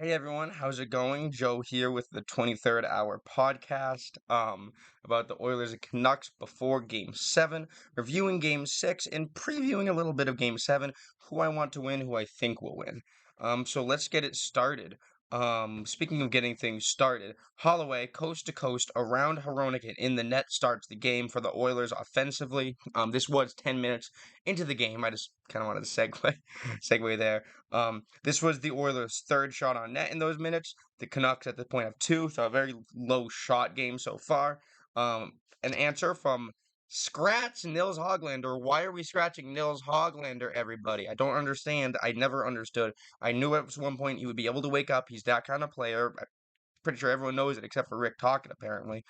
Hey everyone, how's it going? Joe here with the 23rd hour podcast about the Oilers and Canucks before game 7, reviewing game 6 and previewing a little bit of game 7, who I want to win, who I think will win. So let's get it started. Speaking of getting things started, Holloway coast to coast around Hronek and in the net starts the game for the Oilers offensively. This was 10 minutes into the game. I just kind of wanted to segue there. This was the Oilers' third shot on net in those minutes. The Canucks at the point of two, so a very low shot game so far. An answer from Scratch Nils Hoglander. Why are we scratching Nils Hoglander, everybody? I don't understand. I never understood. I knew at one point he would be able to wake up. He's that kind of player. I'm pretty sure everyone knows it except for Rick Tocchet, apparently.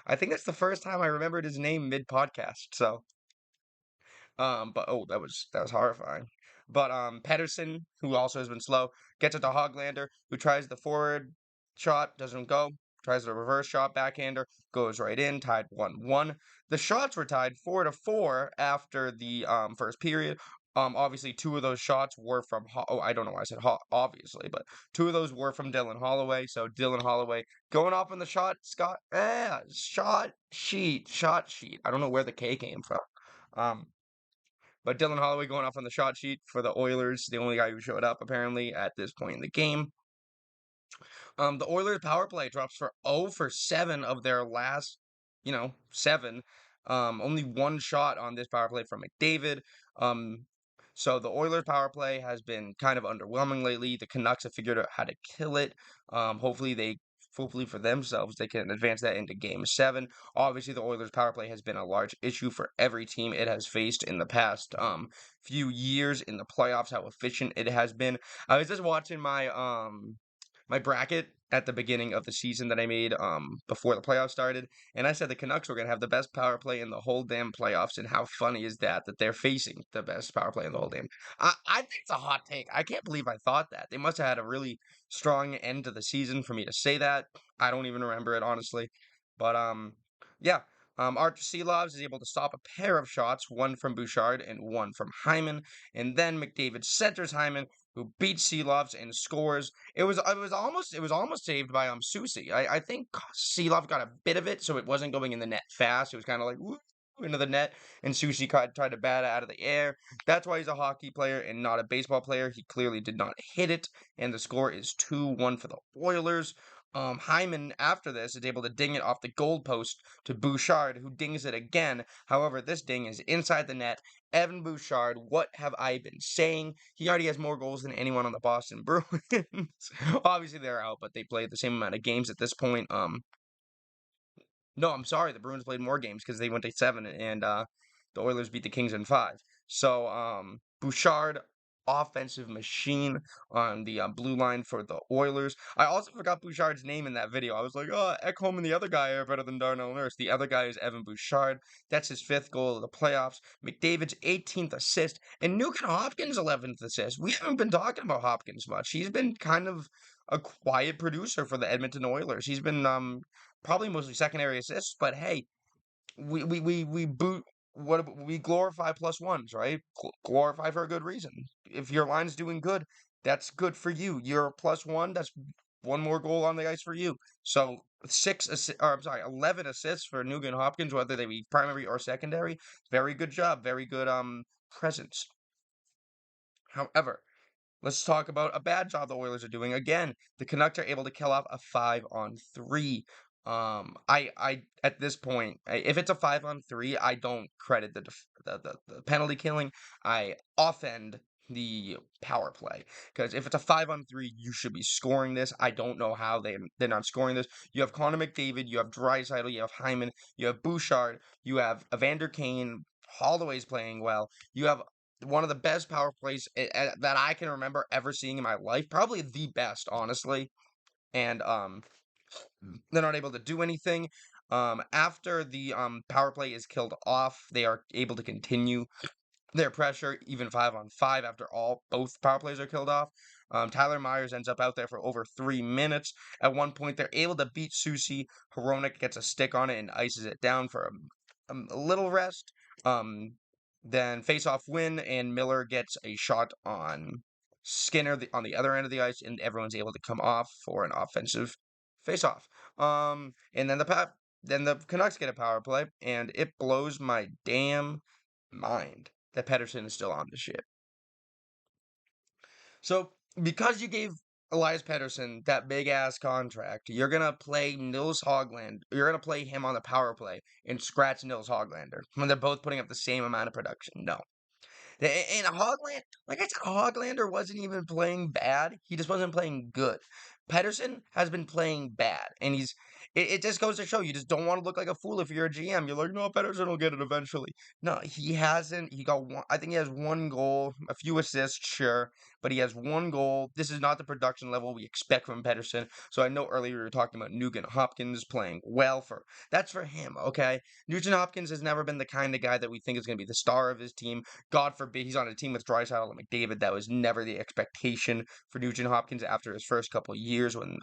I think that's the first time I remembered his name mid-podcast, so but oh, that was horrifying. But Pedersen, who also has been slow, gets it to Hoglander, who tries the forward shot, doesn't go. Tries the reverse shot, backhander, goes right in, tied 1-1. The shots were tied 4-4 after the first period. Obviously, two of those shots were from I don't know why I said obviously, but two of those were from Dylan Holloway. So Dylan Holloway going off on the shot sheet. I don't know where the K came from. Um, but Dylan Holloway going off on the shot sheet for the Oilers, the only guy who showed up apparently at this point in the game. The Oilers power play drops for 0 for 7 of their last, 7. Only one shot on this power play from McDavid. Um, so the Oilers power play has been kind of underwhelming lately. The Canucks have figured out how to kill it. Hopefully for themselves, they can advance that into game 7. Obviously, the Oilers power play has been a large issue for every team it has faced in the past few years in the playoffs, how efficient it has been. I was just watching my bracket at the beginning of the season that I made before the playoffs started, and I said the Canucks were gonna have the best power play in the whole damn playoffs. And how funny is that they're facing the best power play in the whole damn? I think it's a hot take. I can't believe I thought that. They must have had a really strong end to the season for me to say that. I don't even remember it honestly, but yeah. Artur Silovs is able to stop a pair of shots, one from Bouchard and one from Hyman, and then McDavid centers Hyman, who beats Silovs and scores. It was almost saved by Susi. I think Seelov got a bit of it, so it wasn't going in the net fast. It was kind of like woo, into the net, and Susi tried to bat it out of the air. That's why he's a hockey player and not a baseball player. He clearly did not hit it, and the score is 2-1 for the Oilers. Hyman, after this, is able to ding it off the goalpost to Bouchard, who dings it again. However, this ding is inside the net. Evan Bouchard, what have I been saying? He already has more goals than anyone on the Boston Bruins. Obviously, they're out, but they played the same amount of games at this point. No, I'm sorry, the Bruins played more games because they went to 7, and the Oilers beat the Kings in 5. So, Bouchard, offensive machine on the blue line for the Oilers. I also forgot Bouchard's name in that video. I was like, oh, Ekholm and the other guy are better than Darnell Nurse. The other guy is Evan Bouchard. That's his 5th goal of the playoffs. McDavid's 18th assist, and Nugent Hopkins' 11th assist. We haven't been talking about Hopkins much. He's been kind of a quiet producer for the Edmonton Oilers. He's been probably mostly secondary assists, but hey, we boot we glorify plus ones, right? Glorify for a good reason. If your line's doing good, that's good for you. You're a plus one, that's one more goal on the ice for you. So 11 assists for Nugent Hopkins, whether they be primary or secondary. Very good job, very good presence. However, let's talk about a bad job the Oilers are doing. Again, the Canucks are able to kill off a 5-on-3. I at this point, if it's a 5-on-3, I don't credit the penalty killing. I offend the power play because if it's a 5-on-3, you should be scoring this. I don't know how they're not scoring this. You have Connor McDavid, you have Draisaitl, you have Hyman, you have Bouchard, you have Evander Kane. Holloway's playing well. You have one of the best power plays that I can remember ever seeing in my life. Probably the best, honestly. And they're not able to do anything. After the power play is killed off, they are able to continue their pressure, even 5-on-5 after both power plays are killed off. Tyler Myers ends up out there for over 3 minutes. At one point, they're able to beat Susi. Hronek gets a stick on it and ices it down for a little rest. Then face-off win, and Miller gets a shot on Skinner on the other end of the ice, and everyone's able to come off for an offensive face-off. And then the Canucks get a power play, and it blows my damn mind that Pettersson is still on the ship. So because you gave Elias Pettersson that big ass contract, you're gonna play Nils Hogland. You're gonna play him on the power play and scratch Nils Hoglander when they're both putting up the same amount of production. No. And Hogland, like I said, Hoglander wasn't even playing bad. He just wasn't playing good. Pedersen has been playing bad, and it just goes to show you just don't want to look like a fool if you're a GM. You're like, no, Pedersen will get it eventually. No, he hasn't. He got one. I think he has one goal, a few assists, sure, but he has one goal. This is not the production level we expect from Pedersen. So I know earlier we were talking about Nugent Hopkins playing well that's for him, okay? Nugent Hopkins has never been the kind of guy that we think is going to be the star of his team. God forbid he's on a team with Draisaitl and McDavid. That was never the expectation for Nugent Hopkins after his first couple of years when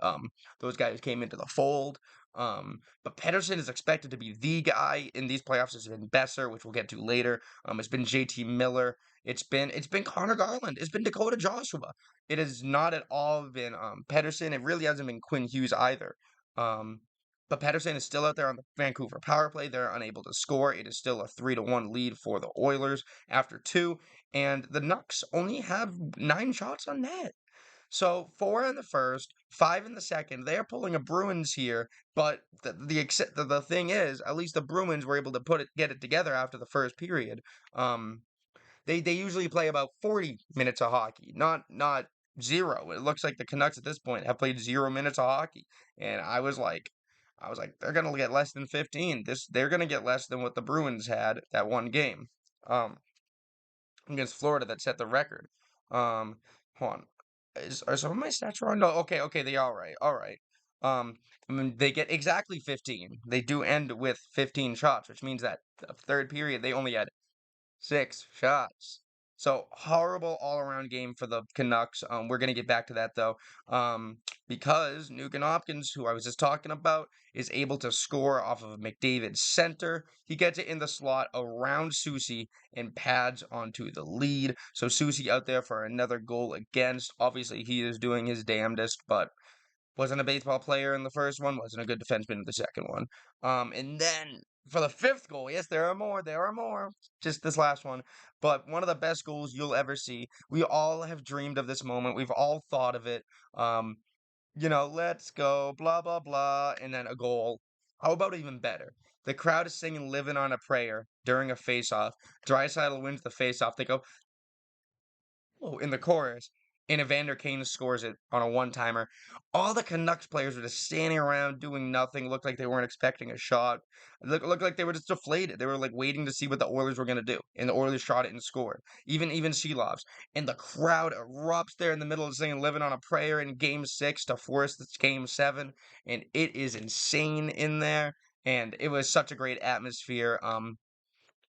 those guys came into the fold. But Pedersen is expected to be the guy in these playoffs. It's been Besser, which we'll get to later. It's been JT Miller. It's been Connor Garland. It's been Dakota Joshua. It has not at all been Pedersen. It really hasn't been Quinn Hughes either. Um, but Pedersen is still out there on the Vancouver power play. They're unable to score. It is still a 3-1 lead for the Oilers after two, and the Nucks only have 9 shots on net. So 4 in the first, 5 in the second. They're pulling a Bruins here, but the thing is, at least the Bruins were able to get it together after the first period. Um, they usually play about 40 minutes of hockey, not zero. It looks like the Canucks at this point have played 0 minutes of hockey, and I was like, they're gonna get less than 15. They're gonna get less than what the Bruins had that one game. Um, against Florida that set the record. Um, hold on. Are some of my stats wrong? No, okay, they all right. All right. Um, I mean, they get exactly 15. They do end with 15 shots, which means that the third period they only had 6 shots. So horrible all-around game for the Canucks. We're gonna get back to that though, because Nugent Hopkins, who I was just talking about, is able to score off of McDavid's center. He gets it in the slot around Susie and pads onto the lead. So Susie out there for another goal against. Obviously, he is doing his damnedest, but wasn't a baseball player in the first one, wasn't a good defenseman in the second one. And then for the fifth goal, yes, there are more. Just this last one, but one of the best goals you'll ever see. We all have dreamed of this moment. We've all thought of it. Um, let's go, blah blah blah, and then a goal. How about even better? The crowd is singing "Living on a Prayer" during a face-off. Draisaitl wins the face-off. They go, in the chorus, and Evander Kane scores it on a one-timer. All the Canucks players were just standing around doing nothing. Looked like they weren't expecting a shot. Looked like they were just deflated. They were like waiting to see what the Oilers were gonna do, and the Oilers shot it and scored. Even Shelov's, and the crowd erupts there in the middle of singing "Living on a Prayer" in Game 6 to force this Game 7, and it is insane in there. And it was such a great atmosphere.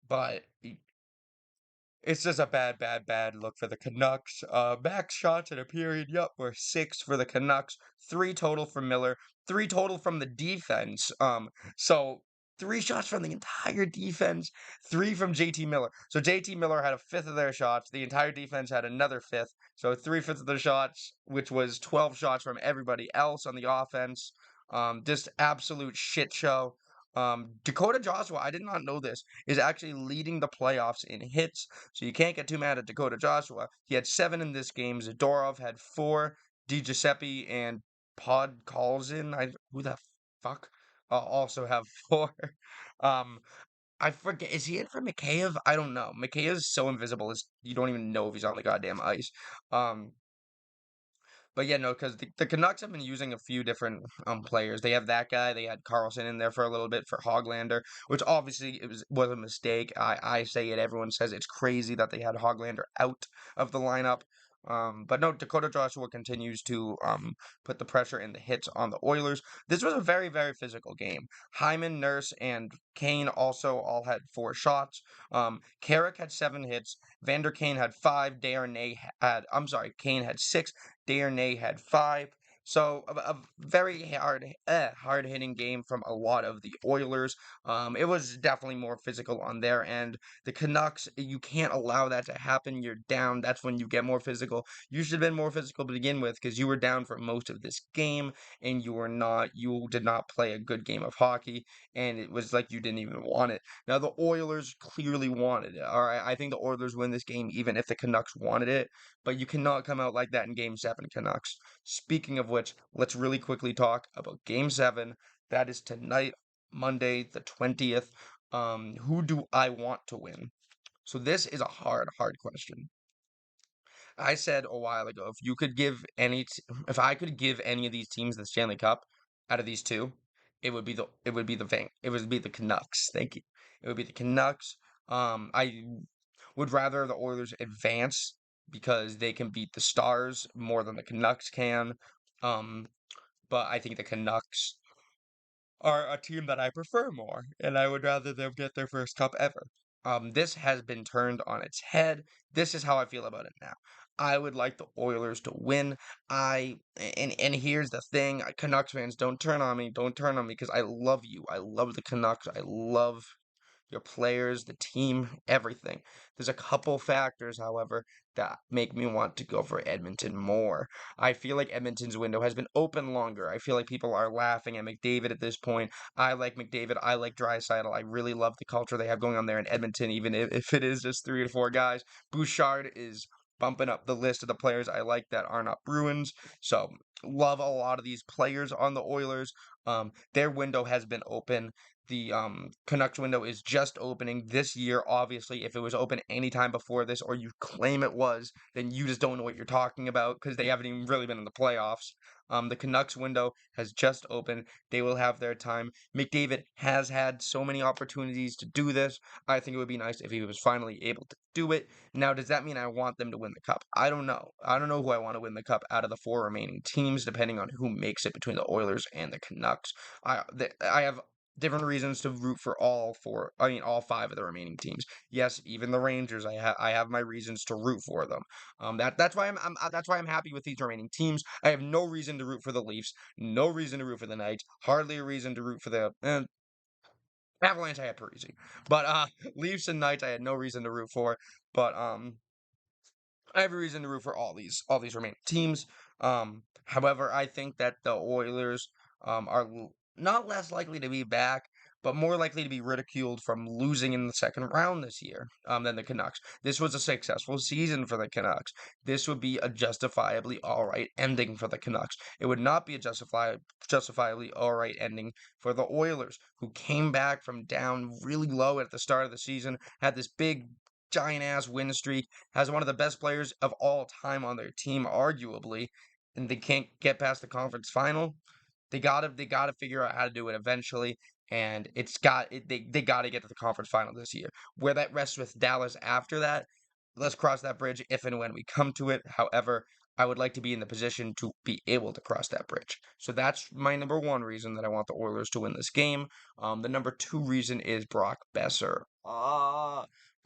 But it's just a bad, bad, bad look for the Canucks. Max shots in a period, yup, were 6 for the Canucks, 3 total from Miller, 3 total from the defense. So 3 shots from the entire defense, 3 from JT Miller. So JT Miller had a fifth of their shots. The entire defense had another fifth. So 3/5 of the shots, which was 12 shots from everybody else on the offense. Just absolute shit show. Dakota Joshua, I did not know this, is actually leading the playoffs in hits. So you can't get too mad at Dakota Joshua. He had 7 in this game. Zadorov had 4. DiGiuseppe and Podkolzin, who the fuck, also have 4. Um, I forget. Is he in for Mikheyev? I don't know. Mikheyev is so invisible, you don't even know if he's on the goddamn ice. Um, but yeah, no, because the Canucks have been using a few different players. They have that guy. They had Carlson in there for a little bit for Hoglander, which obviously was a mistake. I say it. Everyone says it's crazy that they had Hoglander out of the lineup. But no, Dakota Joshua continues to put the pressure and the hits on the Oilers. This was a very, very physical game. Hyman, Nurse, and Kane also all had 4 shots. Carrick had 7 hits. Vander Kane had 5. I'm sorry, Kane had 6. Darnay had 5. So a very hard hitting game from a lot of the Oilers. It was definitely more physical on their end. The Canucks, you can't allow that to happen. You're down. That's when you get more physical. You should have been more physical to begin with because you were down for most of this game and you did not play a good game of hockey, and it was like you didn't even want it. Now the Oilers clearly wanted it. All right, I think the Oilers win this game even if the Canucks wanted it, but you cannot come out like that in Game 7, Canucks. Speaking of which, let's really quickly talk about Game 7. That is tonight, Monday the 20th. Who do I want to win? So this is a hard question. I said a while ago, if I could give any of these teams the Stanley Cup out of these two, it would be the Canucks. Thank you. It would be the Canucks. I would rather the Oilers advance because they can beat the Stars more than the Canucks can. Um, but I think the Canucks are a team that I prefer more, and I would rather them get their first cup ever. This has been turned on its head. This is how I feel about it now. I would like the Oilers to win. And here's the thing, Canucks fans, don't turn on me. Don't turn on me because I love you. I love the Canucks. I love your players, the team, everything. There's a couple factors, however, that make me want to go for Edmonton more. I feel like Edmonton's window has been open longer. I feel like people are laughing at McDavid at this point. I like McDavid. I like Draisaitl. I really love the culture they have going on there in Edmonton, even if it is just 3 to 4 guys. Bouchard is bumping up the list of the players I like that are not Bruins. So love a lot of these players on the Oilers. Their window has been open. The Canucks window is just opening this year. Obviously, if it was open any time before this, or you claim it was, then you just don't know what you're talking about because they haven't even really been in the playoffs. The Canucks window has just opened. They will have their time. McDavid has had so many opportunities to do this. I think it would be nice if he was finally able to do it. Now, does that mean I want them to win the cup? I don't know. I don't know who I want to win the cup out of the four remaining teams, depending on who makes it between the Oilers and the Canucks. I have different reasons to root for all five of the remaining teams. Yes, even the Rangers, I have my reasons to root for them. That's why I'm happy with these remaining teams. I have no reason to root for the Leafs, no reason to root for the Knights, hardly a reason to root for the Avalanche. I had Parisi, but Leafs and Knights I had no reason to root for. But I have a reason to root for all these remaining teams. However, I think that the Oilers are not less likely to be back, but more likely to be ridiculed from losing in the second round this year than the Canucks. This was a successful season for the Canucks. This would be a justifiably all right ending for the Canucks. It would not be a justifiably all right ending for the Oilers, who came back from down really low at the start of the season, had this big giant ass win streak, has one of the best players of all time on their team, arguably, and they can't get past the conference final. They gotta figure out how to do it eventually, and they gotta get to the conference final this year. Where that rests with Dallas after that, let's cross that bridge if and when we come to it. However, I would like to be in the position to be able to cross that bridge. So that's my number one reason that I want the Oilers to win this game. The number two reason is Brock Besser.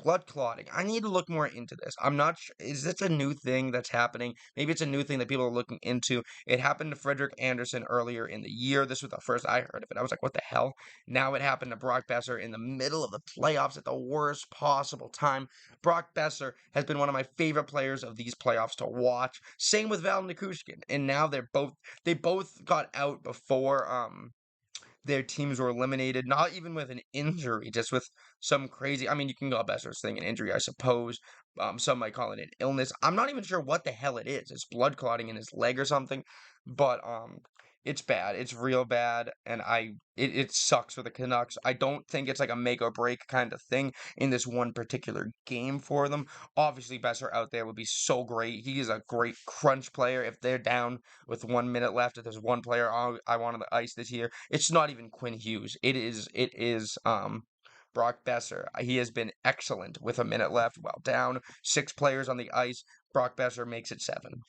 Blood clotting. I need to look more into this. I'm not sure. Is this a new thing that's happening? Maybe it's a new thing that people are looking into. It happened to Frederick Anderson earlier in the year. This was the first I heard of it. I was like, what the hell? Now it happened to Brock Besser in the middle of the playoffs at the worst possible time. Brock Besser has been one of my favorite players of these playoffs to watch. Same with Val Nikushkin. And now they both got out before their teams were eliminated, not even with an injury, just with some crazy. I mean, you can call Besser's thing an injury, I suppose. Some might call it an illness. I'm not even sure what the hell it is. It's blood clotting in his leg or something, but it's bad. It's real bad, and it sucks for the Canucks. I don't think it's like a make or break kind of thing in this one particular game for them. Obviously, Besser out there would be so great. He is a great crunch player. If they're down with 1 minute left, if there's one player I want on the ice this year, it's not even Quinn Hughes. It is Brock Besser. He has been excellent with a minute left while down. 6 players on the ice. Brock Besser makes it 7,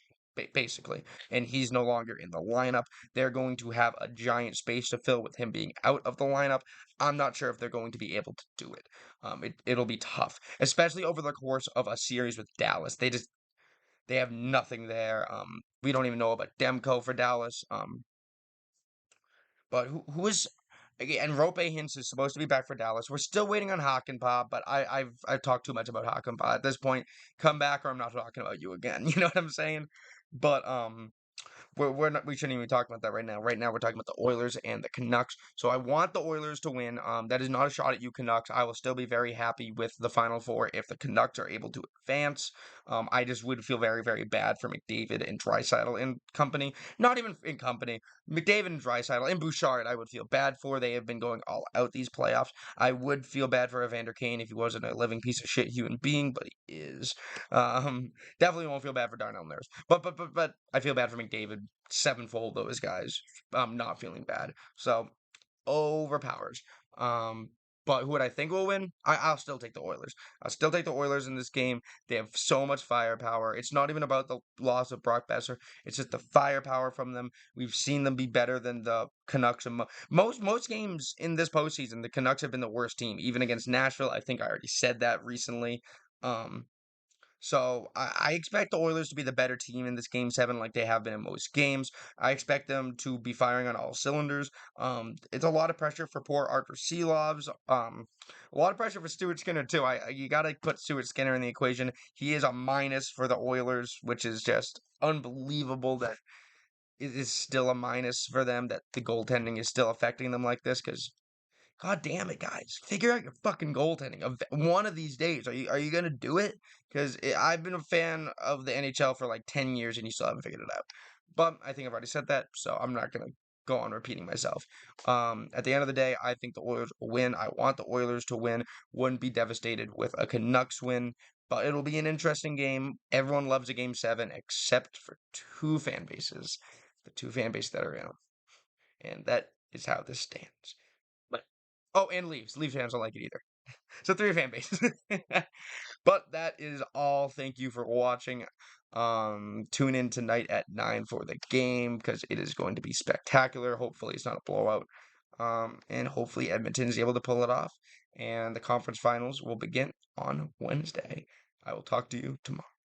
basically. And he's no longer in the lineup. They're going to have a giant space to fill with him being out of the lineup. I'm not sure if they're going to be able to do it. It'll be tough, especially over the course of a series with Dallas. They have nothing there. We don't even know about Demko for Dallas. But who is again? And Rope Hintz is supposed to be back for Dallas. We're still waiting on Hakanpää, but I've talked too much about Hakanpää at this point. Come back, or I'm not talking about you again. You know what I'm saying? But we're not, we shouldn't even talk about that right now. Right now, we're talking about the Oilers and the Canucks. So I want the Oilers to win. That is not a shot at you, Canucks. I will still be very happy with the Final Four if the Canucks are able to advance. I just would feel very, very bad for McDavid and Draisaitl and company. Not even in company. McDavid and Draisaitl and Bouchard, I would feel bad for. They have been going all out these playoffs. I would feel bad for Evander Kane if he wasn't a living piece of shit human being, but he is. Definitely won't feel bad for Darnell Nurse. But I feel bad for McDavid sevenfold those guys. I'm not feeling bad. So overpowers. Um, but who would I think will win? I'll still take the Oilers. I'll still take the Oilers in this game. They have so much firepower. It's not even about the loss of Brock Besser. It's just the firepower from them. We've seen them be better than the Canucks. And most games in this postseason, the Canucks have been the worst team. Even against Nashville, I think I already said that recently. Um, so I expect the Oilers to be the better team in this game seven, like they have been in most games. I expect them to be firing on all cylinders. It's a lot of pressure for poor Arthur Seelovs. A lot of pressure for Stuart Skinner too. You got to put Stuart Skinner in the equation. He is a minus for the Oilers, which is just unbelievable that it is still a minus for them. That the goaltending is still affecting them like this because God damn it, guys! Figure out your fucking goaltending. One of these days, are you gonna do it? Because I've been a fan of the NHL for like 10 years, and you still haven't figured it out. But I think I've already said that, so I'm not gonna go on repeating myself. At the end of the day, I think the Oilers will win. I want the Oilers to win. Wouldn't be devastated with a Canucks win, but it'll be an interesting game. Everyone loves a game seven, except for two fan bases, the two fan bases that are in, and that is how this stands. But oh, and Leafs. Leafs fans don't like it either. So three fan bases. But that is all. Thank you for watching. Tune in tonight at 9 for the game because it is going to be spectacular. Hopefully it's not a blowout. And hopefully Edmonton is able to pull it off. And the conference finals will begin on Wednesday. I will talk to you tomorrow.